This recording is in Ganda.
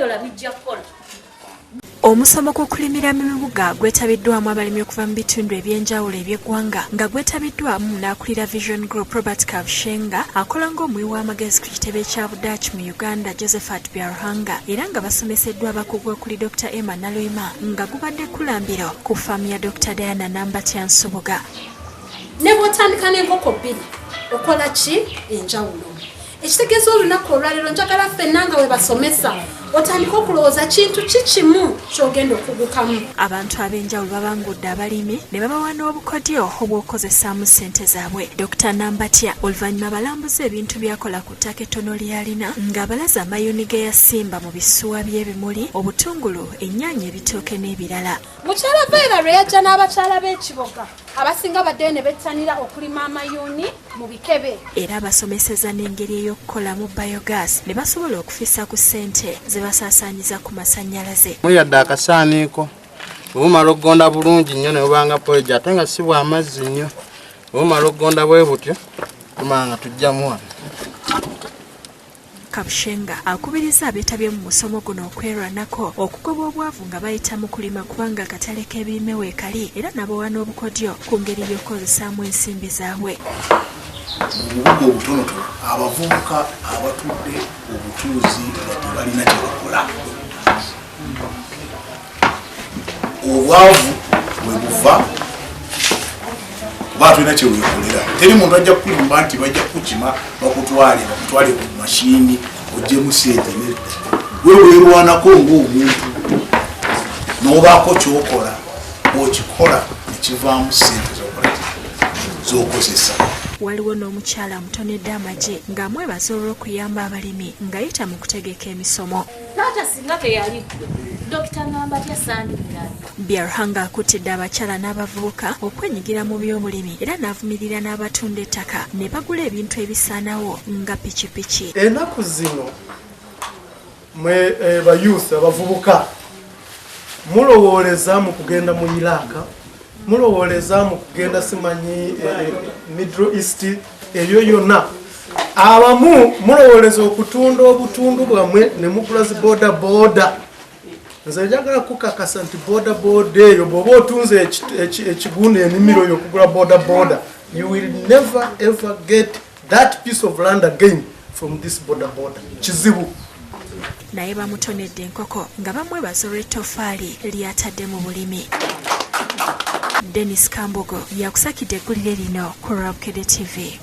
byola bijja kukola. Omusomo gw'okulimira mu bibuga gwetabiddwamu abalimi okuva mu bitundu eby'enjawulo eby'eggwanga nga gwetabiddwamu n'akulira Vision Group Robert Kabushenga akola ng'omuwi w'amagezi ku kitebe kya Budaaki mu Uganda Josephat Byarhanga era nga basomeseddwa abakugu okuli Dr. Emma Naloima nga gubadde kulambiro ku faamu ya Dr. Diana Nambatya Nsubuga. Ne bw'otandika n'enkoko bbiri okola ki enjawulo. Ekitegeeza olunaku olwaleero njagala ffenna nga we basomesa otandika okulowooza kintu kikimu ky'ogenda okugukamu. Abantu ab'enjawulo babangudde abalimi ne babawa n'obukodyo obw'okozesaamu ssente zaabwe. Dr. Nambatya oluvannyuma balambuza ebintu byakola ku ttaka ettono ly'alina ng'abalaza amayuni ge yasimba mu bisuwa by'ebimuli, obutungulu, ennyaanya, ebitooke n'ebirala. Mukyala Vera lwe yajja n'abakyala b'ekiboga abasinga badde ne bettanira okulima amayuni mu bikebe. Era basomeseza n'engeri ey'okukolamu biogas ne basobola okufissa ku ssente ze basaasaanyiza ku masannyalaze. Muyadde akasaaniiko obumala okugonda bulungi nnyo ne bubanga poeji ate nga si bwa mazzi nnyo. Obumala okugonda bwe butyo tumala nga tujjamu wano. Kabushenga akubiriza abeetabye mu musomo guno okwerwanako okugoba obwavu nga bayita mu kulima kubanga akatale k'ebirime weekali era nabawa n'obukodyo ku ngeri y'okozesaamu ensimbi zaabwe. Mu bubuga obutonotono abavubuka abatudde obutuuzi nga tebalina kye bakola. Obwavu bwe buva kuba tulina kye weekolera. Teri muntu ajja kukulumba nti bajja kukima bakutwale ku mashini ogyemu ssente nedda. Gwe weerwanako ng'omuntu n'obaako ky'okola okikola ne kivaamu ssente z'okozesa. Waliwo n'omukyala Mutonedde Amagye ng'amwebaza olw'okuyamba abalimi ng'ayita mu kutegeka emisomo. Taata singa teyali Dr. Nambatya Sandira. Byarhanga akuttidde abakyala n'abavubuka okwenyigira mu by'obulimi era n'avumirira n'abatunda ettaka ne bagula ebintu ebisaanawo nga pikipiki. Ennaku zino mwe bayuth abavubuka mulowooleza mu kugenda mu Iraka, mulowooleza mu kugenda simanyi Middle East, ebyo yonna abamu mulowooleza okutunda obutundu bwammwe ne mugula zi boda. Nze njagala kukakasa nti boda eyo bw'oba otunze ekigundo ennimiro y'okugula boda, you will never ever get that piece of land again from this boda. Kizibu. Naye bamutonedde enkoko nga bamwebaza olw'ettofaali ly'atadde mu bulimi. Dennis Kambogo yakusakidde eggulire lino ku Rabkede TV.